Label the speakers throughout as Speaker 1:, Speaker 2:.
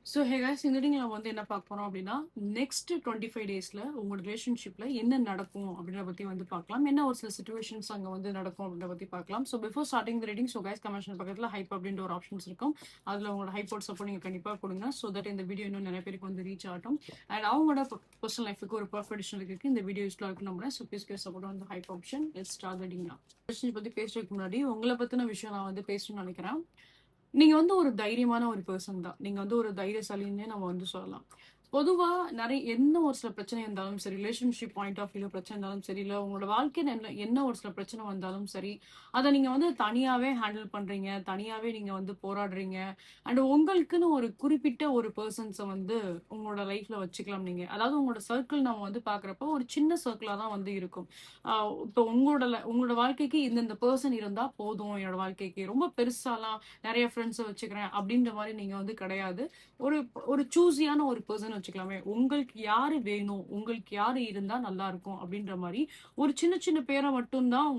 Speaker 1: So hey guys, இந்த வீடியோல நம்ம வந்து என்ன பார்க்க போறோம் அப்படின்னா, நெக்ஸ்ட் 25 டேஸ்ல உங்களோட ரிலேஷன்ஷிப்ல என்ன நடக்கும் அப்படின்றத பத்தி வந்து பார்க்கலாம். என்ன ஒரு சில சிச்சுவேஷன்ஸ் அங்க வந்து நடக்கும் அப்படின்றத பத்தி பார்க்கலாம். So before starting the reading, so guys comments பக்கத்துல ஹைப் அப்படின்ற ஒரு ஆப்ஷன்ஸ் இருக்கும். அதுல உங்களோட ஹைப் அவுட் சப்போர்ட் நீங்க கண்டிப்பா கொடுங்க. ஸோ தட் இந்த வீடியோ இன்னும் நிறைய பேருக்கு வந்து ரீச் ஆகட்டும். அண்ட் அவங்களோட பர்சனல் லைஃபுக்கு ஒரு பர்ஃபெக்ட் டிசிஷன் இருக்கு. இந்த வீடியோ யூஸ்ஃபுல்லா இருக்குன்னு நம்புறேன். So please care support on the hype option. Let's start the reading now. Relationship பத்தி பேசுறதுக்கு முன்னாடி உங்களை பத்தின விஷயம் நான் வந்து பேசணும்னு நினைக்கிறேன். நீங்க வந்து ஒரு தைரியமான ஒரு பெர்சன் தான். நீங்க வந்து ஒரு தைரியசாலின்னே நம்ம வந்து சொல்லலாம். பொதுவா என்ன ஒரு சில பிரச்சனை இருந்தாலும் சரி, ரிலேஷன்ஷிப் பாயிண்ட் ஆஃப் வியூல பிரச்சனை இருந்தாலும் சரி, இல்ல உங்களோட வாழ்க்கையில என்ன ஒரு சில பிரச்சனை வந்தாலும் சரி, அத நீங்க வந்து தனியாவே ஹேண்டில் பண்றீங்க. தனியாவே நீங்க வந்து போராடுறீங்க. அண்ட் உங்களுக்குன்னு ஒரு குறிப்பிட்ட ஒரு பெர்சன்ஸ வந்து உங்களோட லைஃப்ல வச்சுக்கலாம் நீங்க. அதாவது உங்களோட சர்க்கிள் நம்ம வந்து பார்க்குறப்போ ஒரு சின்ன சர்க்கிளா தான் வந்து இருக்கும். அ இப்போ உங்களோட வாழ்க்கைக்கு இந்த பெர்சன் இருந்தா போதும் என்னோட வாழ்க்கைக்கு. ரொம்ப பெருசாலாம் நெறைய ஃப்ரெண்ட்ஸ வச்சுக்கிறேன் அப்படின்ற மாரி நீங்க வந்து கிடையாது. ஒரு ஒரு சூஸியான ஒரு பெர்சன் வச்சுக்கலாமே. உங்களுக்கு யாரு வேணும்? உங்களுக்கு யாரு இருந்தா நல்லாருக்கும்? அப்படின்ற மாரி ஒரு சின்ன சின்ன பேர மட்டும் தான்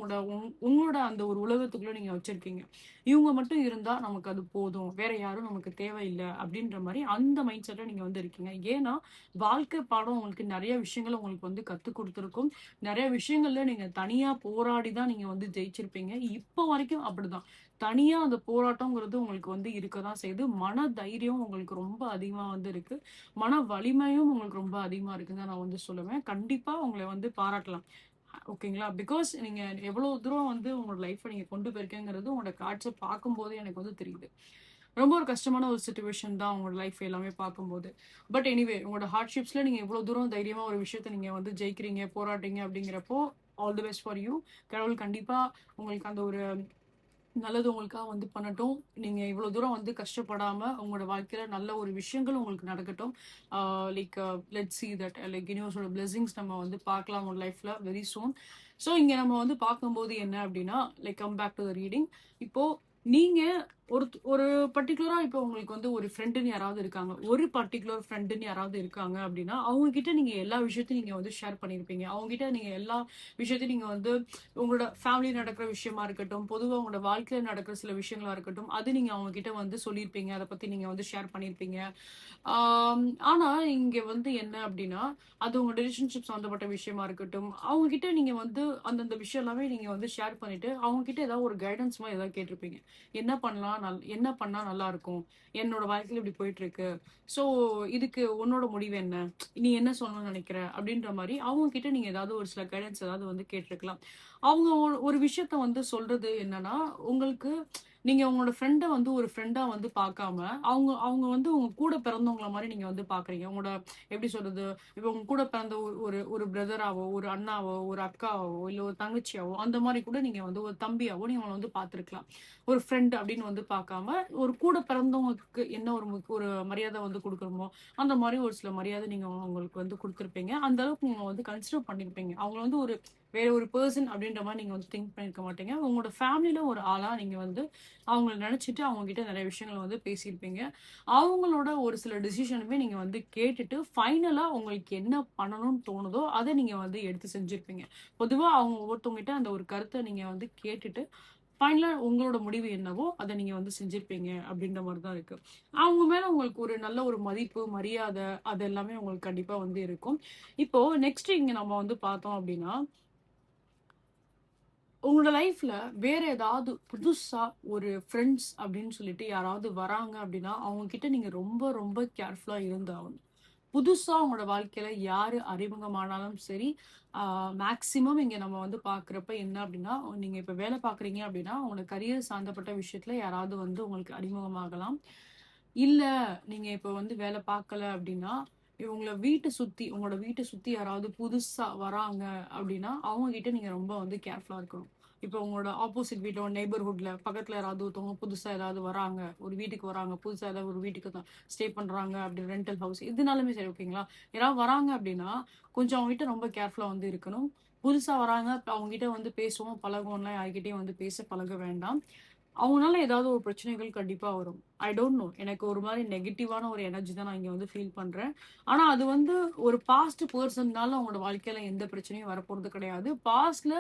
Speaker 1: உங்களோட அந்த ஒரு உலகத்துக்குள்ள நீங்க வச்சிருக்கீங்க. இவங்க மட்டும் இருந்தா நமக்கு அது போதும். வேற யாரும் நமக்கு தேவையில்ல அப்படின்ற மாரி அந்த மைண்ட் செட்ல நீங்க வந்து இருக்கீங்க. ஏன்னா, வாழ்க்கை பாடம் உங்களுக்கு நெறைய விஷயங்கள உங்களுக்கு வந்து கத்துக் குடுத்துருக்கும். நெறைய விஷயங்கள்ல நீங்க தனியா போராடி தான் நீங்க வந்து ஜெயிச்சிருப்பீங்க. இப்போ வரைக்கும் அப்படிதான். தனியா அந்த போராட்டம்ங்கிறது உங்களுக்கு வந்து இருக்க தான் செய்யுது. மன தைரியம் உங்களுக்கு ரொம்ப அதிகமா வந்து இருக்கு. மன வலிமையும் உங்களுக்கு ரொம்ப அதிகமா இருக்குன்னு தான் நான் வந்து சொல்லுவேன். கண்டிப்பா உங்கள வந்து பாராட்டலாம். ஓகேங்களா? பிகாஸ் நீங்க எவ்வளோ தூரம் வந்து உங்களோட லைஃப்ப நீங்க கொண்டு போயிருக்கீங்கிறது உங்களோட கார்ட்ஸ பார்க்கும்போது எனக்கு வந்து தெரியுது. ரொம்ப ஒரு கஷ்டமான ஒரு சிச்சுவேஷன் தான் உங்களோட லைஃப் எல்லாமே பார்க்கும்போது. பட் எனிவே உங்களோட ஹார்ட்ஷிப்ஸ்ல நீங்க இவ்வளோ தூரம் தைரியமா ஒரு விஷயத்த நீங்க வந்து ஜெயிக்கிறீங்க, போராடுறீங்க அப்படிங்கிறப்போ all the best for you. கடவுள் கண்டிப்பா உங்களுக்கு அந்த ஒரு நல்லது உங்களுக்காக வந்து பண்ணட்டும். நீங்க இவ்வளோ தூரம் வந்து கஷ்டப்படாம, உங்களோட வாழ்க்கையில நல்ல ஒரு விஷயங்கள் உங்களுக்கு நடக்கட்டும். Ah like let's see that like யூனிவர்ஸோட பிளெஸிங்ஸ் நம்ம வந்து பார்க்கலாம் உங்க லைஃப்ல வெரி சூன். ஸோ இங்க நம்ம வந்து பார்க்கும்போது என்ன அப்படின்னா, like come back to the reading. இப்போ நீங்க ஒரு பர்ட்டிகுலரா இப்போ உங்களுக்கு வந்து ஒரு ஃப்ரெண்டுன்னு யாராவது இருக்காங்க. ஒரு பர்ட்டிகுலர் ஃப்ரெண்டுன்னு யாராவது இருக்காங்க அப்படின்னா, அவங்க கிட்ட நீங்க எல்லா விஷயத்தையும் நீங்க வந்து ஷேர் பண்ணியிருப்பீங்க. அவங்க கிட்ட நீங்க எல்லா விஷயத்தையும் நீங்க வந்து உங்களோட ஃபேமிலி நடக்கிற விஷயமா இருக்கட்டும், பொதுவா உங்களோட வாழ்க்கையில நடக்கிற சில விஷயங்களா இருக்கட்டும், அது நீங்க அவங்க கிட்ட வந்து சொல்லியிருப்பீங்க. அத பத்தி நீங்க வந்து ஷேர் பண்ணியிருப்பீங்க. ஆனா இங்க வந்து என்ன அப்டின்னா, அது உங்க ரிலேஷன்ஷிப் சம்மந்தப்பட்ட விஷயமா இருக்கட்டும், அவங்க கிட்ட நீங்க வந்து அந்தந்த விஷயம் எல்லாமே நீங்க வந்து ஷேர் பண்ணிட்டு, அவங்க கிட்ட ஏதாவது ஒரு கைடன்ஸ் மாரி ஏதாவது கேட்டிருப்பீங்க. என்ன பண்ணா நல்லாருக்கும்? என்னோட வாழ்க்கையில இப்டி போயிட்டுருக்கு. ஸோ இதுக்கு உன்னோட முடிவு என்ன? நீ என்ன சொல்லணும்னு நெனைக்கிற? அப்டின்ற மாரி அவங்க கிட்ட நீங்க ஏதாவது ஒரு சில கைடன்ஸ் ஏதாவது வந்து கேட்டுருக்கலாம். அவங்க ஒரு விஷயத்த வந்து சொல்றது என்னன்னா, உங்களுக்கு நீங்க உங்களோட ஃப்ரெண்ட வந்து ஒரு ஃப்ரெண்டா வந்து பார்க்காம, அவங்க அவங்க வந்து உங்க கூட பிறந்தவங்கள மாரி நீங்க வந்து பார்க்குறீங்க. உங்களோட எப்படி சொல்றது? இப்போ உங்க கூட பிறந்த ஒரு ஒரு ஒரு பிரதராவோ, ஒரு அண்ணாவோ, ஒரு அக்காவோ, இல்ல ஒரு தங்கச்சியாவோ, அந்த மாரி கூட நீங்க வந்து ஒரு தம்பியாவோ நீங்க அவங்கள வந்து பார்த்துருக்கலாம். ஒரு ஃப்ரெண்ட் அப்படின்னு வந்து பார்க்காம, ஒரு கூட பிறந்தவங்களுக்கு என்ன ஒரு மரியாதை வந்து குடுக்குறோமோ, அந்த மாரி ஒரு சில மரியாதை நீங்க அவங்களுக்கு வந்து குடுத்துருப்பீங்க. அந்த அளவுக்கு நீங்க வந்து கன்சிடர் பண்ணியிருப்பீங்க. அவங்கள வந்து ஒரு வேற ஒரு பெர்சன் அப்படின்ற மாரி நீங்க வந்து திங்க் பண்ணியிருக்க மாட்டீங்க. உங்களோட ஃபேமிலில ஒரு ஆளா நீங்க வந்து அவங்கள நெனச்சுட்டு அவங்க கிட்ட நெறைய விஷயங்கள வந்து பேசியிருப்பீங்க. அவங்களோட ஒரு சில டிசிஷனுமே நீங்க வந்து கேட்டுட்டு, ஃபைனலா உங்களுக்கு என்ன பண்ணணும்னு தோணுதோ, அத நீங்க வந்து எடுத்து செஞ்சிருப்பீங்க. பொதுவா அவங்க ஒவ்வொருத்தவங்ககிட்ட அந்த ஒரு கருத்த நீங்க வந்து கேட்டுட்டு, ஃபைனலா உங்களோட முடிவு என்னவோ, அத நீங்க வந்து செஞ்சிருப்பீங்க அப்படின்ற மாரி தான் இருக்கு. அவங்க மேல உங்களுக்கு ஒரு நல்ல ஒரு மதிப்பு, மரியாத அது எல்லாமே உங்களுக்கு கண்டிப்பா வந்து இருக்கும். இப்போ நெக்ஸ்ட் இங்க நம்ம வந்து பார்த்தோம் அப்படின்னா, உங்களோட லைஃப்ல வேற ஏதாவது புதுசா ஒரு ஃப்ரெண்ட்ஸ் அப்படின்னு சொல்லிட்டு யாராவது வராங்க அப்படின்னா, அவங்க கிட்ட நீங்க ரொம்ப ரொம்ப கேர்ஃபுல்லா இருந்தாகணும். புதுசா உங்களோட வாழ்க்கையில யாரு அறிமுகமானாலும் சரி, ஆ மேக்ஸிமம் இங்க நம்ம வந்து பார்க்குறப்ப என்ன அப்படின்னா, நீங்க இப்ப வேலை பார்க்குறீங்க அப்படின்னா, உங்களோட கரியர் சார்ந்தப்பட்ட விஷயத்துல யாராவது வந்து உங்களுக்கு அறிமுகமாகலாம். இல்ல, நீங்க இப்ப வந்து வேலை பார்க்கல அப்படின்னா, உங்களோட வீட்ட சுத்தி யாராவது புதுசா வராங்க அப்படின்னா, அவங்க கிட்ட நீங்க ரொம்ப வந்து கேர்ஃபுல்லா இருக்கணும். இப்ப உங்களோட ஆப்போசிட் வீட்ல நெய்பர்ஹுட்ல பக்கத்துல யாராவது ஒருத்தவங்க புதுசா ஏதாவது வராங்க, ஒரு வீட்டுக்கு வராங்க, புதுசா ஏதாவது ஒரு வீட்டுக்கு ஸ்டே பண்றாங்க அப்படி ரெண்டல் ஹவுஸ் எதுனாலுமே சரி ஓகேங்களா? யாராவது வராங்க அப்படின்னா, கொஞ்சம் அவங்ககிட்ட ரொம்ப கேர்ஃபுல்லா வந்து இருக்கணும். புதுசா வராங்க, அப்ப அவங்ககிட்ட வந்து பேசுவோம், பழகுவோம்லாம் யார்கிட்டயும் வந்து பேச பழக வேண்டாம். அவங்கனால ஏதாவது ஒரு பிரச்சனைகள் கண்டிப்பா வரும். I don't know. எனக்கு ஒரு மாரி நெகட்டிவான ஒரு எனர்ஜி தான் நான் இங்க வந்து ஃபீல் பண்றேன். ஆனா அது வந்து ஒரு பாஸ்ட் பெர்சன்னால அவங்களோட வாழ்க்கையில எந்த பிரச்சனையும் வரப்போறது கிடையாது. பாஸ்ட்ல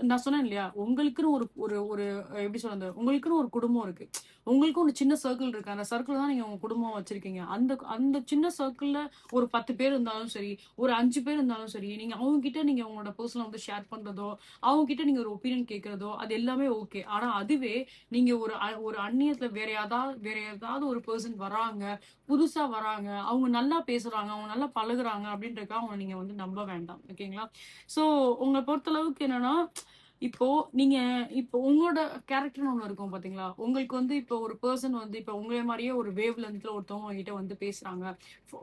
Speaker 1: நான் சொன்னேன் இல்லையா? உங்களுக்குன்னு ஒரு ஒரு ஒரு எப்படி சொல்றது? உங்களுக்குன்னு ஒரு குடும்பம் இருக்கு. உங்களுக்கும் ஒரு சின்ன சர்க்கிள் இருக்கு. அந்த சர்க்கிள் தான் நீங்க உங்க குடும்பமா வச்சிருக்கீங்க. அந்த அந்த சின்ன சர்க்கிள்ல ஒரு 10 பேர் இருந்தாலும் சரி, ஒரு 5 பேர் இருந்தாலும் சரி, நீங்க அவங்க கிட்ட நீங்க உங்களோட பெர்சனல வந்து ஷேர் பண்றதோ, அவங்க கிட்ட நீங்க ஒரு ஒப்பீனியன் கேட்கிறதோ, அது எல்லாமே ஓகே. ஆனா அதுவே நீங்க ஒரு அந்நியத்துல வேற ஏதாவது ஒரு பெர்சன் வராங்க, புதுசா வராங்க, அவங்க நல்லா பேசுறாங்க, அவங்க நல்லா பழகுறாங்க அப்படின்றதுக்காக அவங்கள நீங்க வந்து நம்ப வேண்டாம். ஓகேங்களா? ஸோ உங்கள பொறுத்தளவுக்கு என்னன்னா, இப்போ நீங்க இப்போ உங்களோட கேரக்டர்ன்னு ஒண்ணு இருக்கும் பாத்தீங்களா? உங்களுக்கு வந்து இப்போ ஒரு பெர்சன் வந்து இப்போ உங்கள மாரியே ஒரு வேவ் லென்த்ல ஒருத்தவங்க உங்ககிட்ட வந்து பேசுறாங்க.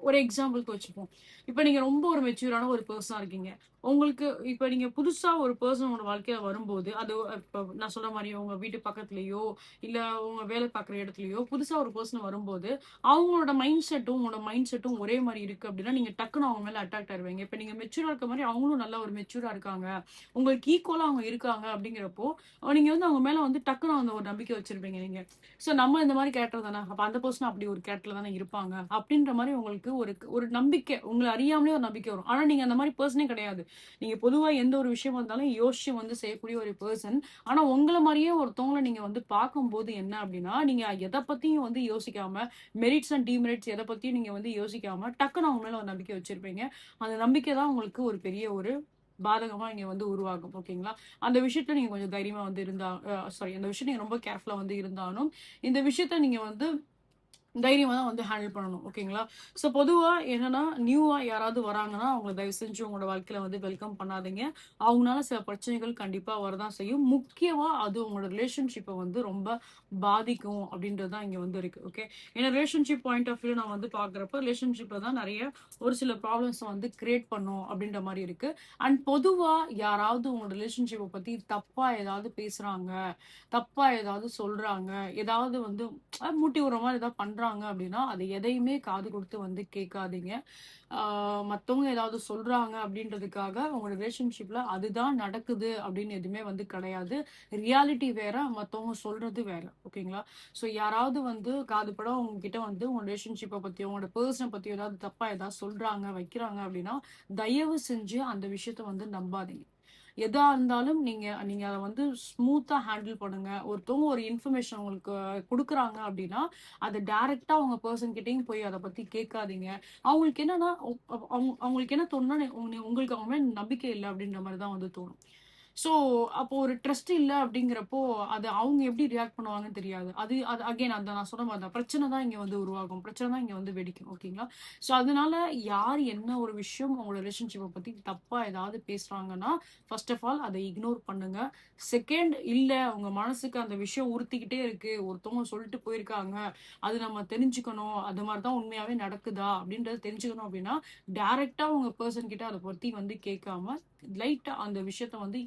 Speaker 1: ஒரு எக்ஸாம்பிள்க்கு வச்சுப்போம். இப்ப நீங்க ரொம்ப ஒரு மெச்சூரான ஒரு பெர்சனா இருக்கீங்க. உங்களுக்கு இப்ப நீங்க புதுசா ஒரு பெர்சன் உங்களோட வாழ்க்கையில வரும்போது, அது இப்ப நான் சொன்ன மாரி உங்க வீட்டு பக்கத்துலயோ, இல்ல உங்க வேலை பார்க்குற இடத்துலயோ, புதுசா ஒரு பெர்சன் வரும்போது, அவங்களோட மைண்ட் செட்டும், உங்களோட மைண்ட் செட்டும் ஒரே மாரி இருக்கு அப்டின்னா, நீங்க டக்குனு அவங்க மேல அட்ராக்ட் ஆயிருவீங்க. இப்ப நீங்க மெச்சூரா இருக்க மாரி அவங்களும் நல்ல ஒரு மெச்சூரா இருக்காங்க. உங்களுக்கு ஈக்குவலா அவங்க இருக்காங்க அப்டிங்கிறப்போ, நீங்க வந்து அவங்க மேல வந்து டக்குனு அந்த ஒரு நம்பிக்கை வச்சிருப்பீங்க நீங்க. சோ நம்ம இந்த மாரி கேரக்டர் தானே, அப்ப அந்த பெர்சனும் அப்டி ஒரு கேரக்டர்ல தானே இருப்பாங்க. அப்டின்ற மாரி உங்களுக்கு ஒரு ஒரு நம்பிக்கை, உங்கள அறியாமலே ஒரு நம்பிக்கை வரும். ஆனா நீங்க அந்த மாரி பெர்சனே கிடையாது. நீங்க பொதுவா எந்த ஒரு விஷயமா இருந்தாலும் யோசிச்சு வந்து செய்யக்கூடிய ஒரு பெர்சன். ஆனா உங்கள மாரியே ஒருத்தவங்கள நீங்க வந்து பார்க்கும்போது என்ன அப்டின்னா, நீங்க எத பத்தியும் வந்து யோசிக்காம, மெரிட்ஸ் அண்ட் டிமெரிட்ஸ் எத பத்தியும் நீங்க வந்து யோசிக்காம, டக்குனு அவங்க மேல ஒரு நம்பிக்கை வச்சிருப்பீங்க. அந்த நம்பிக்கை தான் உங்களுக்கு ஒரு பெரிய ஒரு பாதகமா இங்க வந்து உருவாகும். ஓகேங்களா? அந்த விஷயத்துல நீங்க கொஞ்சம் தைரியமா வந்து இருந்தா சாரி அந்த விஷயத்துல நீங்க ரொம்ப கேர்ஃபுல்லா வந்து இருந்தாலும், இந்த விஷயத்த நீங்க வந்து தைரியமா தான் வந்து ஹேண்டில் பண்ணணும். ஓகேங்களா? ஸோ பொதுவா என்னன்னா, நியூவா யாராவது வராங்கன்னா, அவங்கள தயவு செஞ்சு உங்களோட வாழ்க்கையில வந்து வெல்கம் பண்ணாதீங்க. அவங்கனால சில பிரச்சனைகள் கண்டிப்பா வரதான் செய்யும். முக்கியமா அது உங்களோட ரிலேஷன்ஷிப்ப வந்து ரொம்ப பாதிக்கும் அப்படின்றது தான் இங்க வந்து இருக்கு. ஓகே. ஏன்னா ரிலேஷன்ஷிப் பாயிண்ட் ஆஃப் வியூ நான் வந்து பார்க்குறப்ப, ரிலேஷன்ஷிப்ல தான் நெறைய ஒரு சில ப்ராப்ளம்ஸ வந்து கிரியேட் பண்ணும் அப்படின்ற மாரி இருக்கு. அண்ட் பொதுவா யாராவது உங்க ரிலேஷன்ஷிப்ப பத்தி தப்பா ஏதாவது பேசுறாங்க, தப்பா ஏதாவது சொல்றாங்க, ஏதாவது வந்து மூட்டி விடுற மாரி ஏதாவது பண்றாங்க அப்படின்னா, அது எதையுமே காது குடுத்து வந்து கேட்காதீங்க. ஆ மத்தவங்க ஏதாவது சொல்றாங்க அப்படின்றதுக்காக உங்க ரிலேஷன்ஷிப்ல அதுதான் நடக்குது அப்படின்னு எதுவுமே வந்து கிடையாது. ரியாலிட்டி வேற, மத்தவங்க சொல்றது வேற. ஓகேங்களா? ஸோ யாராவது வந்து காதுபட உங்ககிட்ட வந்து உங்க ரிலேஷன்ஷிப்ப பத்தியோ, உங்களோட பெர்சன பத்தியோ ஏதாவது தப்பா ஏதாவது சொல்றாங்க, வைக்கிறாங்க அப்படின்னா, தயவு செஞ்சு அந்த விஷயத்த வந்து நம்பாதீங்க. எதா இருந்தாலும் நீங்க நீங்க அத வந்து ஸ்மூத்தா ஹேண்டில் பண்ணுங்க. ஒருத்தவங்க ஒரு இன்ஃபர்மேஷன் உங்களுக்கு குடுக்குறாங்க அப்டின்னா, அத டைரக்ட்டா உங்க பெர்சன் கிட்டயும் போய் அத பத்தி கேட்காதீங்க. அவங்களுக்கு என்னன்னா, அவங்களுக்கு என்ன தோணும்னா, உங்களுக்கு அவங்க மேல நம்பிக்கை இல்ல அப்டின்ற மாரி தான் வந்து தோணும். ஸோ, அப்போ ஒரு ட்ரஸ்ட் இல்ல அப்டிங்கிறப்போ, அது அவங்க எப்டி ரியாக்ட் பண்ணுவாங்கன்னு தெரியாது. அது அது அகைன் அந்த நான் சொன்ன மாரி தான். பிரச்சனை தான் இங்க வந்து உருவாகும். பிரச்சனை தான் இங்க வந்து வெடிக்கும். ஓகேங்களா? ஸோ, அதனால யார் என்ன ஒரு விஷயம் உங்களோட ரிலேஷன்ஷிப்ப பத்தி தப்பா ஏதாவது பேசுறாங்கன்னா, ஃபர்ஸ்ட் ஆஃப் ஆல் அத இக்னோர் பண்ணுங்க. செகண்ட் இல்ல உங்க மனசுக்கு அந்த விஷயம் உறுத்திக்கிட்டே இருக்கு. ஒருத்தவங்க சொல்லிட்டு போயிருக்காங்க. அது நம்ம தெரிஞ்சுக்கணும். அது மாரி தான் உண்மையாவே நடக்குதா? அப்டின்றத தெரிஞ்சுக்கணும் அப்டின்னா, டைரக்ட்டா உங்க பெர்சன் கிட்ட அத பத்தி வந்து கேட்காம, லைட்டா அந்த விஷயத்த வந்து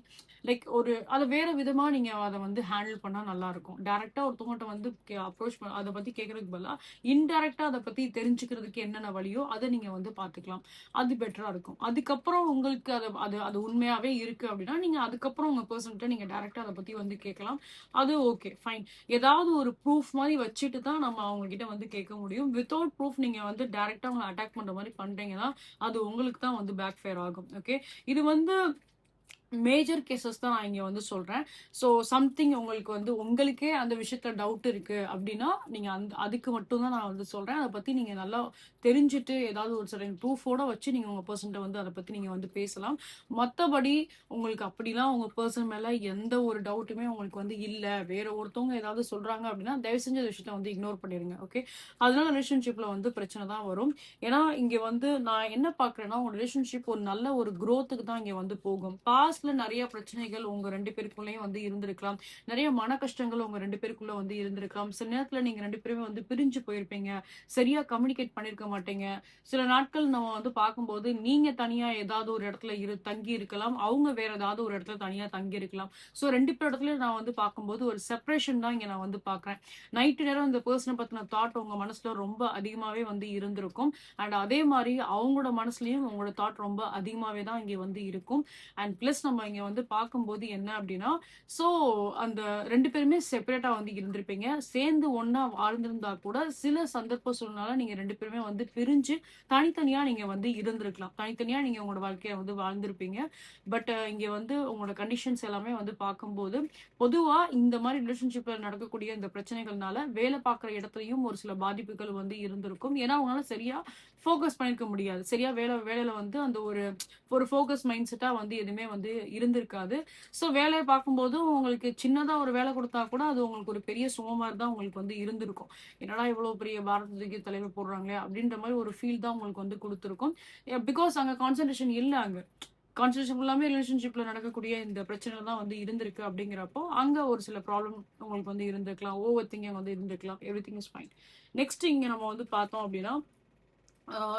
Speaker 1: லைக் ஒரு அத வேற விதமா நீங்க அத வந்து ஹேண்டில் பண்ணா நல்லாருக்கும். டைரக்ட்டா ஒருத்தவங்கட்ட வந்து அப்ரோச் அத பத்தி கேட்கறதுக்கு பதிலா, இன்டைரக்ட்டா அத பத்தி தெரிஞ்சுக்கிறதுக்கு என்னென்ன வழியோ, அத நீங்க வந்து பார்த்துக்கலாம். அது பெட்டரா இருக்கும். அதுக்கப்புறம் உங்களுக்கு அது அது அது உண்மையாவே இருக்கு அப்டின்னா, நீங்க அதுக்கப்புறம் உங்க பெர்சன்ட்ட நீங்க டைரக்ட்டா அத பத்தி வந்து கேட்கலாம். அது ஓகே, ஃபைன். ஏதாவது ஒரு ப்ரூஃப் மாரி வச்சுட்டு தான் நம்ம அவங்க கிட்ட வந்து கேட்க முடியும். வித்தவுட் ப்ரூஃப் நீங்க வந்து டைரக்ட்டா அவங்கள அட்டாக் பண்ற மாரி பண்றீங்கன்னா, அது உங்களுக்கு தான் வந்து பேக் ஃபயர் ஆகும். ஓகே. இது வந்து மேஜர் கேஸஸ் தான் நான் இங்க வந்து சொல்றேன். ஸோ சம்திங் உங்களுக்கு வந்து உங்களுக்கே அந்த விஷயத்துல டவுட் இருக்கு அப்டின்னா, நீங்க அதுக்கு மட்டும் தான் நான் வந்து சொல்றேன். அத பத்தி நீங்க நல்லா தெரிஞ்சுட்டு ஏதாவது ஒரு சர்டைன் ப்ரூஃபோட வச்சு நீங்க உங்க பெர்சன்ட்ட வந்து அத பத்தி நீங்க வந்து பேசலாம். மத்தபடி உங்களுக்கு அப்படிலாம் உங்க பெர்சன் மேல எந்த ஒரு டவுட்டுமே உங்களுக்கு வந்து இல்ல. வேற ஒருத்தவங்க ஏதாவது சொல்றாங்க அப்டின்னா, தயவு செஞ்சு அந்த விஷயத்த வந்து இக்னோர் பண்ணிருங்க. ஓகே. அதனால ரிலேஷன்ஷிப்ல வந்து பிரச்சனை தான் வரும். ஏன்னா, இங்க வந்து நான் என்ன பார்க்குறேன்னா, உங்க ரிலேஷன்ஷிப் ஒரு நல்ல ஒரு குரோத்துக்கு தான் இங்க வந்து போகும். பாஸ்ட்ல நெறைய பிரச்சனைகள் உங்க 2 பேருக்குள்ளயும் வந்து இருந்திருக்கலாம். நெறைய மன கஷ்டங்கள் உங்க 2 பேருக்குள்ள வந்து இருந்திருக்கலாம். சில நேரத்துல நீங்க 2 பேருமே வந்து பிரிஞ்சு போயிருப்பீங்க. சரியா கம்யூனிகேட் பண்ணியிருக்க மாட்டீங்க. சில நாட்கள் நம்ம வந்து பார்க்கும்போது, நீங்க தனியா ஏதாவது ஒரு இடத்துல தங்கி இருக்கலாம். அவங்க வேற ஏதாவது ஒரு இடத்துல தனியா தங்கி இருக்கலாம். ஸோ 2 பேர் இடத்துலயும் நான் வந்து பார்க்கும்போது, ஒரு செப்பரேஷன் தான் இங்க நான் வந்து பார்க்குறேன். நைட்டு நேரம் இந்த பெர்சன பத்தின தாட் உங்க மனசுல ரொம்ப அதிகமாவே வந்து இருந்திருக்கும். அண்ட் அதே மாரி அவங்களோட மனசுலயும் உங்களோட தாட் ரொம்ப அதிகமாவே தான் இங்க வந்து இருக்கும். அண்ட் பிளஸ் நம்ம நம்ம இங்க வந்து பார்க்கும்போது என்ன அப்படின்னா, ஸோ அந்த 2 பேருமே செப்பரேட்டா வந்து இருந்திருப்பீங்க. சேர்ந்து ஒண்ணா வாழ்ந்திருந்தா கூட, சில சந்தர்ப்ப சூழ்நிலை நீங்க 2 பேருமே வந்து பிரிஞ்சு, தனித்தனியா நீங்க வந்து இருந்திருக்கலாம். தனித்தனியா நீங்க உங்களோட வாழ்க்கைய வந்து வாழ்ந்திருப்பீங்க. பட் இங்க வந்து உங்களோட கண்டிஷன்ஸ் எல்லாமே வந்து பார்க்கும்போது, பொதுவா இந்த மாரி ரிலேஷன்ஷிப்ல நடக்கக்கூடிய இந்த பிரச்சனைகள்னால, வேலை பார்க்குற இடத்துலயும் ஒரு சில பாதிப்புகள் வந்து இருந்திருக்கும். ஏன்னா, அவங்களால சரியா ஃபோக்கஸ் பண்ணியிருக்க முடியாது. சரியா வேலையில வந்து அந்த ஒரு ஒரு ஃபோக்கஸ் மைண்ட் செட்டா வந்து எதுவுமே வந்து இருந்திருக்காது. ஸோ வேலைய பார்க்கும்போது உங்களுக்கு சின்னதா ஒரு வேலை குடுத்தா கூட, அது உங்களுக்கு ஒரு பெரிய சுமை மாரி தான் உங்களுக்கு வந்து இருந்திருக்கும். என்னடா இவ்வளோ பெரிய பாரத்த தூக்கி தலையில போடுறாங்களே! அப்டின்ற மாரி ஒரு ஃபீல் தான் உங்களுக்கு வந்து குடுத்துருக்கும். பிகாஸ் அங்க கான்சன்ட்ரேஷன் இல்ல அங்க. கான்சன்ட்ரேஷன் ஃபுல்லாமே ரிலேஷன்ஷிப்ல நடக்கக்கூடிய இந்த பிரச்சனை தான் வந்து இருந்திருக்கு அப்படிங்கிறப்போ, அங்க ஒரு சில ப்ராப்ளம் உங்களுக்கு வந்து இருந்திருக்கலாம். ஓவர் திங்கிங் வந்து இருந்திருக்கலாம். Everything is fine. நெக்ஸ்ட் இங்க நம்ம வந்து பார்த்தோம் அப்படின்னா,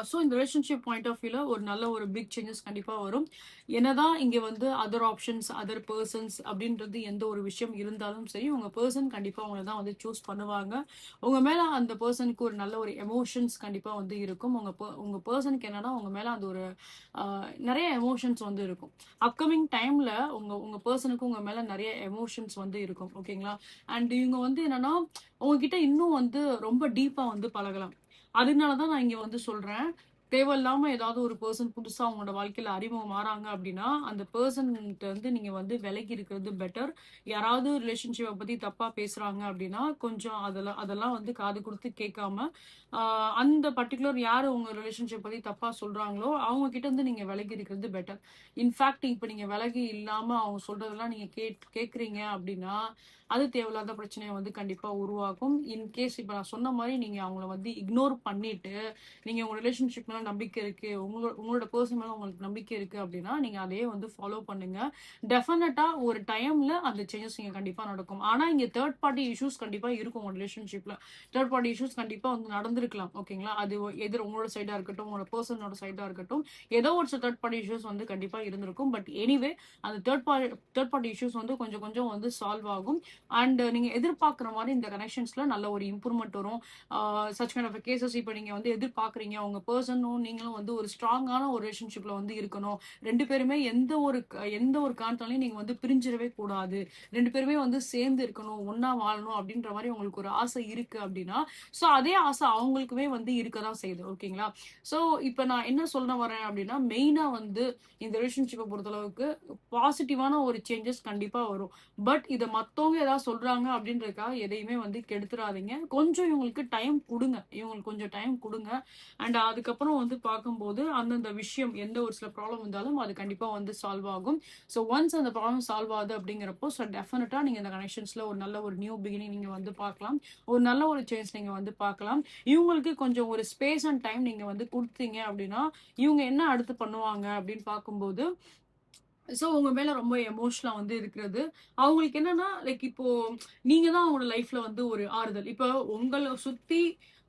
Speaker 1: ஸோ இந்த ரிலேஷன்ஷிப் பாயிண்ட் ஆஃப் வியூல ஒரு நல்ல ஒரு பிக் சேஞ்சஸ் கண்டிப்பா வரும். என்னதான் இங்க வந்து அதர் ஆப்ஷன்ஸ், அதர் பெர்சன்ஸ் அப்படின்றது எந்த ஒரு விஷயம் இருந்தாலும் சரி, உங்க பெர்சன் கண்டிப்பா உங்கள தான் வந்து சூஸ் பண்ணுவாங்க. உங்க மேல அந்த பெர்சனுக்கு ஒரு நல்ல ஒரு எமோஷன்ஸ் கண்டிப்பா வந்து இருக்கும். உங்க பெர்சனுக்கு என்னன்னா, உங்க மேல அந்த ஒரு அ நெறைய எமோஷன்ஸ் வந்து இருக்கும். அப்கமிங் டைம்ல உங்க உங்க பெர்சனுக்கு உங்க மேல நெறைய எமோஷன்ஸ் வந்து இருக்கும். ஓகேங்களா? அண்ட் இவங்க வந்து என்னன்னா, உங்ககிட்ட இன்னும் வந்து ரொம்ப டீப்பா வந்து பழகலாம். அதனால தான் நான் இங்க வந்து சொல்றேன். தேவையில்லாம ஏதாவது ஒரு பெர்சன் புதுசா உங்களோட வாழ்க்கையில அறிமுகம் ஆறாங்க அப்டின்னா, அந்த பெர்சன்ட்ட வந்து நீங்க வந்து விலகி இருக்கிறது பெட்டர். யாராவது ரிலேஷன்ஷிப்ப பத்தி தப்பா பேசுறாங்க அப்டின்னா, கொஞ்சம் அதெல்லாம் வந்து காது குடுத்து கேட்காம, ஆ அந்த பர்ட்டிகுலர் யாரு உங்க ரிலேஷன்ஷிப் பத்தி தப்பா சொல்றாங்களோ, அவங்க கிட்ட இருந்து நீங்க விலகி இருக்கிறது பெட்டர். இன்ஃபாக்ட் இப்ப நீங்க விலகி இல்லாம அவங்க சொல்றதெல்லாம் நீங்க கேட்கிறீங்க அப்டின்னா, அது தேவையில்லாத பிரச்சனைய வந்து கண்டிப்பா உருவாக்கும். இன்கேஸ் இப்ப நான் சொன்ன மாரி நீங்க அவங்கள வந்து இக்னோர் பண்ணிட்டு, நீங்க உங்க ரிலேஷன்ஷிப் மேல நம்பிக்கை இருக்கு. உங்களோட பெர்சன் மேல உங்களுக்கு நம்பிக்கை இருக்கு அப்டின்னா, நீங்க அதையே வந்து ஃபாலோ பண்ணுங்க. டெஃபினட்டா ஒரு டைம்ல அந்த சேஞ்சஸ் இங்க கண்டிப்பா நடக்கும். ஆனா, இங்க தேர்ட் பார்ட்டி இஷ்யூஸ் கண்டிப்பா இருக்கும் உங்க ரிலேஷன்ஷிப்ல. தேர்ட் பார்ட்டி இஷ்யூஸ் கண்டிப்பா வந்து நடந்திருக்கலாம். ஓகேங்களா? அது எதிர் உங்களோட சைடா இருக்கட்டும், உங்களோட பெர்சனோட சைடா இருக்கட்டும். ஏதோ ஒரு சில தேர்ட் பார்ட்டி இஷ்யூஸ் வந்து கண்டிப்பா இருந்திருக்கும். பட் எனிவே அந்த தேர்ட் பார்ட்டி இஷ்யூஸ் வந்து கொஞ்சம் கொஞ்சம் வந்து சால்வ் ஆகும். அண்ட் நீங்க எதிர்பார்க்குற மாரி இந்த கனெக்ஷன்ஸ்ல நல்ல ஒரு இம்ப்ரூவ்மெண்ட் வரும். சச் கைண்ட் ஆஃப் கேஸஸ் இப்ப நீங்க வந்து எதிர்பார்க்குறீங்க. உங்க பெர்சனும் நீங்களும் வந்து ஒரு ஸ்ட்ராங்கான ஒரு ரிலேஷன்ஷிப்ல வந்து இருக்கணும். 2 பேருமே எந்த ஒரு காரணத்தாலயும் நீங்க வந்து பிரிஞ்சிடவே கூடாது. 2 பேருமே வந்து சேர்ந்து இருக்கணும், ஒண்ணா வாழணும் அப்படின்ற மாரி உங்களுக்கு ஒரு ஆசை இருக்கு அப்படின்னா, ஸோ அதே ஆசை அவங்களுக்குமே வந்து இருக்க தான் செய்யுது. ஓகேங்களா? ஸோ இப்ப நான் என்ன சொல்ல வரேன் அப்படின்னா, மெயினா வந்து இந்த ரிலேஷன்ஷிப்ப பொறுத்தளவுக்கு பாசிட்டிவான ஒரு சேஞ்சஸ் கண்டிப்பா வரும். பட் இத மத்தவங்க ஏதாவது சொல்றாங்க அப்படின்றதுக்காக எதையுமே வந்து கெடுத்துறாதீங்க. கொஞ்சம் இவங்களுக்கு டைம் குடுங்க. இவங்களுக்கு கொஞ்சம் டைம் குடுங்க. அண்ட் அதுக்கப்புறம் வந்து பார்க்கும்போது, அந்தந்த விஷயம் எந்த ஒரு சில ப்ராப்ளம் இருந்தாலும் அது கண்டிப்பா வந்து சால்வ் ஆகும். ஸோ ஒன்ஸ் அந்த ப்ராப்ளம் சால்வ் ஆகுது அப்படிங்கிறப்போ, ஸோ டெஃபினட்டா நீங்க இந்த கனெக்ஷன்ஸ்ல ஒரு நல்ல ஒரு நியூ பிகினிங் நீங்க வந்து பார்க்கலாம். ஒரு நல்ல ஒரு சேஞ்ச் நீங்க வந்து பார்க்கலாம். இவங்களுக்கு கொஞ்சம் ஒரு ஸ்பேஸ் அண்ட் டைம் நீங்க வந்து குடுத்தீங்க அப்படின்னா, இவங்க என்ன அடுத்து பண்ணுவாங்க அப்படின்னு பார்க்கும்போது, ஸோ உங்க மேல ரொம்ப எமோஷனலா வந்து இருக்கிறது. அவங்களுக்கு என்னன்னா, லைக் இப்போ நீங்க தான் அவங்களோட லைஃப்ல வந்து ஒரு ஆறுதல். இப்போ உங்கள சுத்தி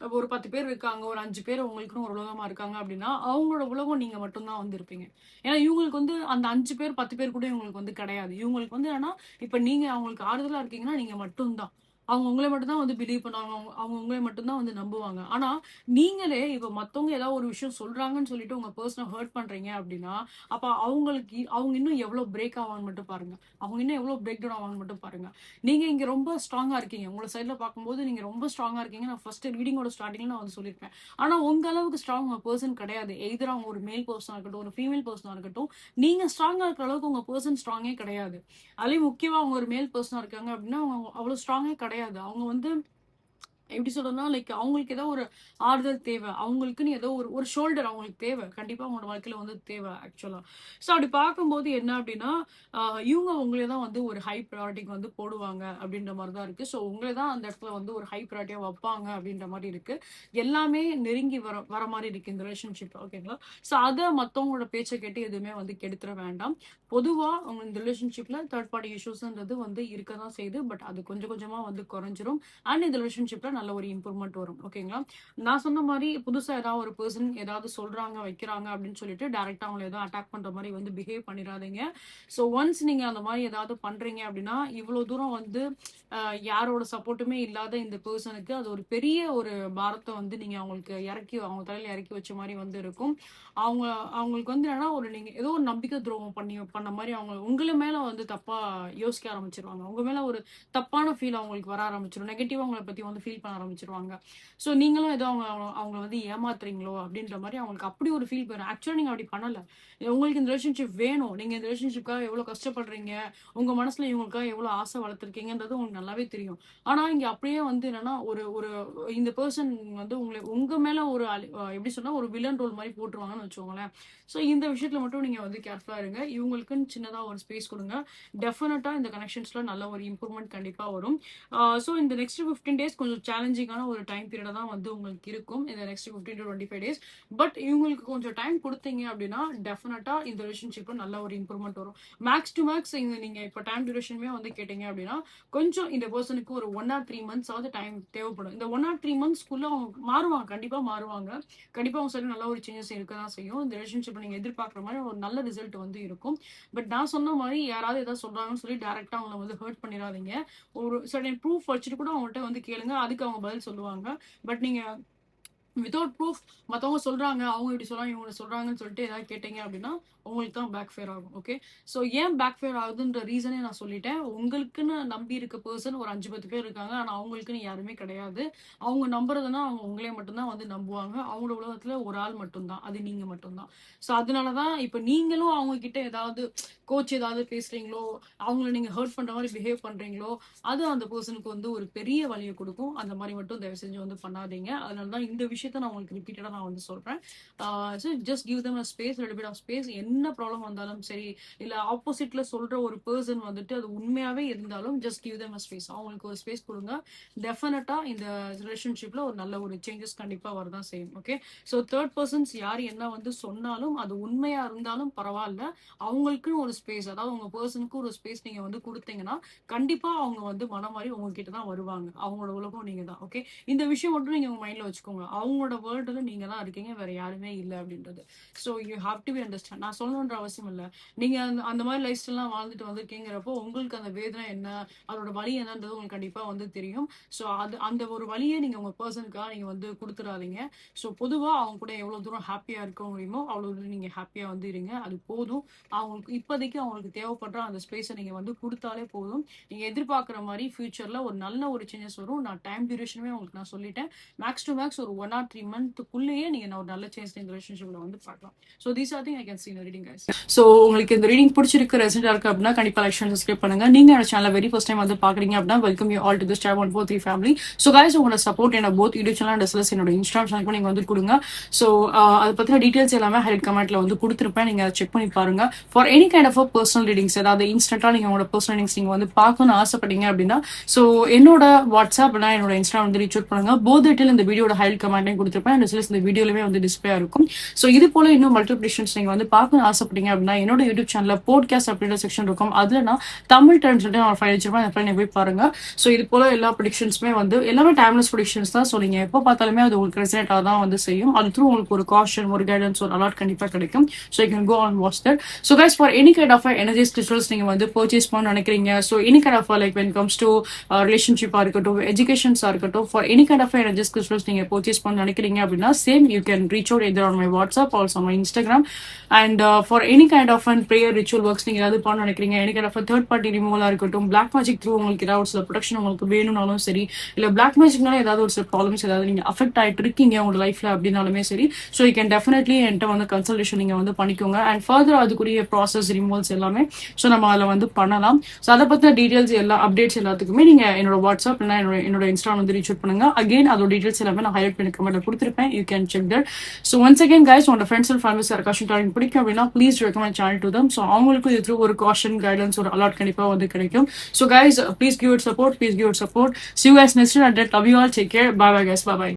Speaker 1: ஒரு 10 பேர் இருக்காங்க. ஒரு 5 பேர் உங்களுக்குன்னு ஒரு உலகமா இருக்காங்க அப்டின்னா, அவங்களோட உலகம் நீங்க மட்டும் தான் வந்து இருப்பீங்க. ஏன்னா இவங்களுக்கு வந்து அந்த 5 பேர், 10 பேர் கூட இவங்களுக்கு வந்து கிடையாது. இவங்களுக்கு வந்து என்னன்னா, இப்ப நீங்க அவங்களுக்கு ஆறுதலா இருக்கீங்கன்னா, நீங்க மட்டும் தான். அவங்க உங்கள மட்டும் தான் வந்து பிலீவ் பண்ணுவாங்க. அவங்க அவங்க உங்கள மட்டும் தான் வந்து நம்புவாங்க. ஆனா, நீங்களே இப்ப மத்தவங்க ஏதாவது ஒரு விஷயம் சொல்றாங்கன்னு சொல்லிட்டு உங்க பெர்சன ஹர்ட் பண்றீங்க அப்டின்னா, அப்ப அவங்க இன்னும் எவ்வளோ பிரேக் ஆவாங்கன்னு மட்டும் பாருங்க. அவங்க இன்னும் எவ்வளோ பிரேக் டவுன் ஆவாங்கன்னு மட்டும் பாருங்க. நீங்க இங்க ரொம்ப ஸ்ட்ராங்கா இருக்கீங்க. உங்கள சைட்ல பார்க்கும்போது நீங்க ரொம்ப ஸ்ட்ராங்கா இருக்கீங்க. நான் ஃபர்ஸ்ட் ரீடிங்கோட ஸ்டார்ட்டிங்ல நான் வந்து சொல்லியிருப்பேன். ஆனா உங்க அளவுக்கு ஸ்ட்ராங் உங்க பெர்சன் கிடையாது. எய்தர் அவங்க ஒரு மேல் பெர்சனா இருக்கட்டும், ஒரு ஃபீமேல் பெர்சனா இருக்கட்டும். நீங்க ஸ்ட்ராங்கா இருக்கிற அளவுக்கு உங்க பெர்சன் ஸ்ட்ராங்கே கிடையாது. அதுலயும் முக்கியமா அவங்க ஒரு மேல் பெர்சனா இருக்காங்க அப்படின்னா, அவங்க அவ்வளோ ஸ்ட்ராங்கே கிடையாது. அவங்க வந்து எப்படி சொல்றதுன்னா, லைக் அவங்களுக்கு ஏதோ ஒரு ஆறுதல் தேவ. அவங்களுக்குன்னு ஏதோ ஒரு ஒரு ஷோல்டர் அவங்களுக்கு தேவ. கண்டிப்பா அவங்களோட வாழ்க்கையில வந்து தேவ ஆக்சுவலா. ஸோ அப்படி பார்க்கும்போது என்ன அப்படின்னா, அ இவங்க உங்கள தான் வந்து ஒரு ஹை பிரையாரிட்டிக்கு வந்து போடுவாங்க அப்படின்ற மாரி தான் இருக்கு. ஸோ உங்கள தான் அந்த இடத்துல வந்து ஒரு ஹை பிரையாரிட்டியா வப்பாங்க அப்படின்ற மாரி இருக்கு. எல்லாமே நெருங்கி வர வர மாரி இருக்கு இந்த ரிலேஷன்ஷிப் ஓகேங்களா? ஸோ அத மத்தவங்களோட பேச்ச கேட்டு எதுவுமே வந்து கெடுத்துற வேண்டாம். பொதுவா உங்க இந்த ரிலேஷன்ஷிப்ல தேர்ட் பார்ட்டி இஷ்யூஸ்ன்றது வந்து இருக்க தான் செய்யுது. பட் அது கொஞ்சம் கொஞ்சமா வந்து குறைஞ்சிரும். அண்ட் இந்த ரிலேஷன்ஷிப்ல நல்ல ஒரு இம்ப்ரூவ்மெண்ட் வரும். ஓகேங்களா? நான் சொன்ன மாதிரி புதுசா ஏதாவது ஒரு பர்சன் ஏதாவது சொல்றாங்க, வைக்கிறாங்க அப்படின்னு சொல்லிட்டு டைரக்டா அவங்கள ஏதோ அட்டாக் பண்ற மாதிரி வந்து பிஹேவ் பண்ணிடாதீங்க. ஸோ ஒன்ஸ் நீங்க அந்த மாதிரி ஏதாவது பண்றீங்க அப்படின்னா, இவ்வளவு தூரம் வந்து யாரோட சப்போர்ட்டுமே இல்லாத இந்த பர்சனுக்கு அது ஒரு பெரிய ஒரு பாரத்தை வந்து நீங்க அவங்களுக்கு அவங்க தலையில இறக்கி வச்ச மாதிரி வந்து இருக்கும். அவங்களுக்கு வந்து என்னன்னா நீங்க ஏதோ ஒரு நம்பிக்கை துரோகம் பண்ண மாதிரி உங்களை மேல வந்து தப்பா யோசிக்க ஆரம்பிச்சிருவாங்க. உங்க மேல ஒரு தப்பான ஃபீல் அவங்களுக்கு வர ஆரம்பிச்சிடும். நெகட்டிவா அவங்கள பத்தி வந்து ஃபீல் பண்ண ஆரம்பிச்சிருவாங்க. ஸோ நீங்களும் ஏதோ அவங்க வந்து ஏமாத்துறீங்களோ அப்படின்ற மாதிரி அவங்களுக்கு அப்படி ஒரு ஃபீல் வரும். ஆக்சுவலா நீங்க அப்படி பண்ணல. உங்களுக்கு இந்த ரிலேஷன்ஷிப் வேணும். நீங்க இந்த ரிலேஷன்ஷிப்காக எவ்வளவு கஷ்டப்படுறீங்க, உங்க மனசுல இவங்களுக்காக எவ்வளவு ஆசை வளர்த்துருக்கீங்கன்றது உங்களுக்கு நல்லாவே தெரியும். ஆனா இங்க அப்படியே வந்து என்னன்னா ஒரு ஒரு இந்த பர்சன் வந்து உங்க மேல ஒரு எப்படி சொன்னா ஒரு வில்லன் ரோல் மாதிரி போட்டுருவாங்கன்னு வச்சுக்கோங்களேன். ஸோ இந்த விஷயத்துல மட்டும் நீங்க வந்து கேர்ஃபுல்லா இருங்க. இவங்களுக்குன்னு சின்னதா ஒரு ஸ்பேஸ் கொடுங்க. டெஃபினட்டா இந்த கனெக்ஷன்ஸ்ல நல்ல ஒரு இம்ப்ரூவ்மெண்ட் கண்டிப்பா வரும். ஸோ இந்த நெக்ஸ்ட் 15 டேஸ் கொஞ்சம் சேலஞ்சிங்கான ஒரு டைம் பீரியட் தான் வந்து உங்களுக்கு இருக்கும். இந்த நெக்ஸ்ட் 15 to 25 டேஸ். பட் இவங்களுக்கு கொஞ்சம் டைம் கொடுத்தீங்க அப்படின்னா டெஃபினட்டா இந்த ரிலேஷன்ஷிப்ல நல்ல ஒரு இம்ப்ரூவ்மெண்ட் வரும். மேக்ஸ் டு மேக்ஸ் நீங்க இப்ப டைம் டியூரேஷனுமே வந்து கேட்டீங்க அப்படின்னா கொஞ்சம் இந்த பர்சனுக்கு ஒரு 1 or 3 months ஆவது டைம் தேவைப்படும். இந்த 1 or 3 monthsக்குள்ள அவங்க மாறுவாங்க. கண்டிப்பா மாறுவாங்க. கண்டிப்பா அவங்க சைடு நல்ல ஒரு சேஞ்சஸ் இருக்கதான் செய்யும். இந்த ரிலேஷன்ஷிப் நீங்க எதிர்பார்க்குற மாதிரி ஒரு நல்ல ரிசல்ட் வந்து இருக்கும். பட் நான் சொன்ன மாதிரி யாராவது ஏதாவது சொல்றாங்கன்னு சொல்லி டைரக்டா அவங்களை வந்து ஹர்ட் பண்ணிடாதீங்க. ஒரு சர்டன் ப்ரூஃப் வச்சுட்டு கூட அவங்கள்ட்ட வந்து கேளுங்க. அதுக்கு அவங்க பதில் சொல்லுவாங்க. பட் நீங்க வித்தவுட் ப்ரூஃப் மத்தவங்க சொல்றாங்க, அவங்க இப்படி சொல்றாங்க, இவங்க சொல்றாங்கன்னு சொல்லிட்டு ஏதாவது கேட்டீங்க அப்படின்னா உங்களுக்கு தான் பேக் ஃபேர் ஆகும். ஓகே, ஸோ ஏன் பேக் ஃபேர் ஆகுதுன்ற ரீசனே நான் சொல்லிட்டேன். உங்களுக்குன்னு நம்பி இருக்க பர்சன் ஒரு 5-10 பேர் இருக்காங்க. ஆனா அவங்களுக்குன்னு யாருமே கிடையாது. அவங்க நம்புறதுன்னா அவங்க உங்களே மட்டும்தான் வந்து நம்புவாங்க. அவங்களோட உலகத்துல ஒரு ஆள் மட்டும்தான், அது நீங்க மட்டும்தான். ஸோ அதனாலதான் இப்ப நீங்களும் அவங்க கிட்ட ஏதாவது கோச் ஏதாவது பேசுறீங்களோ, அவங்கள நீங்க ஹர்ட் பண்ற மாதிரி பிஹேவ் பண்றீங்களோ, அது அந்த பர்சனுக்கு வந்து ஒரு பெரிய வலியை கொடுக்கும். அந்த மாதிரி மட்டும் தயவு செஞ்சு வந்து பண்ணாதீங்க. அதனாலதான் இந்த விஷயத்த நான் உங்களுக்கு ரிப்பீட்டடா நான் வந்து சொல்றேன். So just give them a space, little bit of space. என்ன ப்ராப்ளம் வந்தாலும் சரி, இல்ல ஆப்போசிட்ல சொல்ற ஒரு பர்சன் வந்துட்டு அது உண்மையாவே இருந்தாலும் just give them a space. அவங்களுக்கு ஒரு ஸ்பேஸ் கொடுங்க. டெஃபினட்டா இந்த ரிலேஷன்ஷிப்ல ஒரு நல்ல ஒரு சேஞ்சஸ் கண்டிப்பா வரதான் செய்யும். ஓகே, ஸோ தேர்ட் பர்சன்ஸ் யார் என்ன வந்து சொன்னாலும் அது உண்மையா இருந்தாலும் பரவாயில்ல, அவங்களுக்குன்னு ஒரு ஸ்பேஸ், அதாவது உங்க பர்சனுக்கு ஒரு ஸ்பேஸ் நீங்க வந்து கொடுத்தீங்கன்னா கண்டிப்பா அவங்க வந்து மனம் மாதிரி உங்ககிட்ட தான் வருவாங்க. அவங்களோட உலகம் நீங்க தான். ஓகே, இந்த விஷயம் மட்டும் நீங்க உங்க மைண்ட்ல வச்சுக்கோங்க. அவங்களோட வேர்ல்டுல நீங்க தான் இருக்கீங்க, வேற யாருமே இல்லை அப்படின்றது. So you have to be understand. நான் சொல்லணுன்ற அவசியம் இல்லை. நீங்க அந்த மாதிரி லைஃப் ஸ்டைல்லாம் வாழ்ந்துட்டு வந்திருக்கீங்கிறப்போ உங்களுக்கு அந்த வேதனை என்ன, அதோட வலி என்னன்றது உங்களுக்கு கண்டிப்பா வந்து தெரியும். ஸோ அந்த ஒரு வழியை நீங்க உங்க பர்சனுக்காக நீங்க வந்து கொடுத்துடாதீங்க. ஸோ பொதுவா அவங்க கூட எவ்வளவு தூரம் ஹாப்பியா இருக்க முடியுமோ அவ்வளவு தூரம் நீங்க ஹாப்பியா வந்து இருங்க. அது போதும். அவங்களுக்கு இப்போதைக்கு அவங்களுக்கு தேவைப்படுற அந்த ஸ்பேஸை நீங்க வந்து கொடுத்தாலே போதும். நீங்க எதிர்பார்க்குற மாதிரி ஃபியூச்சர்ல ஒரு நல்ல ஒரு சேஞ்சஸ் வரும். நான் டைம் டியூரேஷனுமே உங்களுக்கு நான் சொல்லிட்டேன். மேக்ஸ் டு மேக்ஸ் ஒரு 1 or 3 monthக்குள்ளேயே நீங்க ஒரு நல்ல சேஞ்ச் இந்த ரிலேஷன்ஷிப்ல வந்து பார்க்கலாம். So these are thing I can see in reading guys. So உங்களுக்கு இந்த ரீடிங் பிடிச்சிருக்கு, ரெசன்டா இருக்கு அப்படின்னா கண்டிப்பா லைக் அண்ட் சப்ஸ்கிரைப் பண்ணுங்க. நீங்க என்னோட சேனல் வெரி ஃபர்ஸ்ட் டைம் வந்து பாக்குறீங்க அப்படின்னா welcome you all to this Tribe 143 family. So guys உங்களோட சப்போர்ட் என்ன both YouTube channel and SLS என்னோட இன்ஸ்டாகிராம் சேனலுக்கு நீங்க வந்து கொடுங்க. ஸோ அதை பத்தின டீடைல்ஸ் எல்லாமே ஹைலைட் கமெண்ட்ல வந்து கொடுத்துருப்பேன். நீங்க செக் பண்ணி பாருங்க. For any kind of personal readings, அதாவது இன்ஸ்டன்டா நீங்க உங்களோட பர்சனல் ரீடிங்ஸ் நீங்க வந்து பார்க்கணும்னு ஆசைப்பட்டீங்க அப்படின்னா ஸோ என்னோட வாட்ஸ்அப் என்னோட இன்ஸ்டாகிராம் வந்து ரீச் அவுட் பண்ணுங்க. போத் டீடைல் இந்த வீடியோட ஹைலைட் கமெண்ட்லையும் கொடுத்துருப்பேன். இந்த வீடியோலமே வந்து டிஸ்பிளே இருக்கும். ஸோ இது போல இன்னும் மல்டிபிளிகேஷன்ஸ் நீங்க வந்து பார்க்கணும்னு ஆசைப்பட்டீங்க அப்படின்னா என்னோட யூடியூப் சேனல்ல போட்காஸ்ட் அப்படின்ற செக்ஷன் இருக்கும். அதுல நான் தமிழ் டைம் சொல்லிட்டு நான் ஃபைல் வச்சிருப்பேன். அந்த ஃபைல் நீங்க போய் பாருங்க. ஸோ இது போல எல்லா ப்ரெடிக்ஷன்ஸுமே வந்து எல்லாமே டைம்லெஸ் ப்ரெடிக்ஷன்ஸ் தான். ஸோ நீங்க எப்போ பார்த்தாலுமே அது உங்களுக்கு ரெசனேட்டாக தான் வந்து செய்யும். அது த்ரூ உங்களுக்கு ஒரு காஷன், ஒரு கைடன்ஸ், ஒரு அலர்ட் கண்டிப்பா கிடைக்கும். So you can go on watch that. So guys for any kind of energies crystals நீங்க வந்து பர்ச்சேஸ் பண்ண நினைக்கிறீங்க. So any kind of like when comes to ரிலேஷன்ஷிப்பா இருக்கட்டும், எஜுகேஷன்ஸா இருக்கட்டும், for any kind of energies crystals நீங்க பர்ச்சேஸ் பண்ண நினைக்கிறீங்க அப்படின்னா same you can reach out either on my WhatsApp or on my Instagram. And for any kind of prayer ritual works நீங்க ஏதாவது பண்ண நினைக்கிறீங்க, any kind of third party removal இருக்கட்டும், black magic through உங்களுக்கு ஏதாவது சில ப்ரொடெக்ஷன் உங்களுக்கு வேணும்னாலும் சரி, இல்ல black magicனால ஏதாவது ஒரு சில ப்ராப்ளம்ஸ் ஏதாவது நீங்க அஃபெக்ட் ஆயிட்டு இருக்கீங்க உங்க லைஃப்ல அப்படின்னாலுமே சரி, ஸோ யூ கேன் டெஃபினெட்லி என்கிட்ட வந்து கன்சல்டேஷன் நீங்க வந்து பண்ணிக்கோங்க. அண்ட் ஃபர்தர் அதுக்குரிய ப்ராசஸ் ரிமூவல்ஸ் எல்லாமே ஸோ நம்ம அதில் வந்து பண்ணலாம். ஸோ அதை பத்தின டீடைல்ஸ் எல்லா அப்டேட்ஸ் எல்லாத்துக்குமே நீங்க என்னோட வாட்ஸ்அப் இல்லைன்னா என்னோட இன்ஸ்டாகிராம் வந்து ரீச் அவுட் பண்ணுங்க. அகைன் அதோட டீடைல்ஸ் எல்லாமே நான் ஹைலைட் பண்ணி கமெண்ட்ல கொடுத்துருப்பேன். You can check that. So once again guys, உங்களோட ஃப்ரெண்ட்ஸ் அண்ட் ஃபேமிலிஸ் யாருக்காச்சும் டாலிங் பிடிக்கும் அப்படின்னா please recommend channel to them. So அவங்களுக்கு இது த்ரூ ஒரு காஷன், கைடன்ஸ், ஒரு அலர்ட் கண்டிப்பாக வந்து கிடைக்கும். So guys please give it support, please give it support. See you guys next time. Love you all. Take care. Bye bye guys. Bye bye.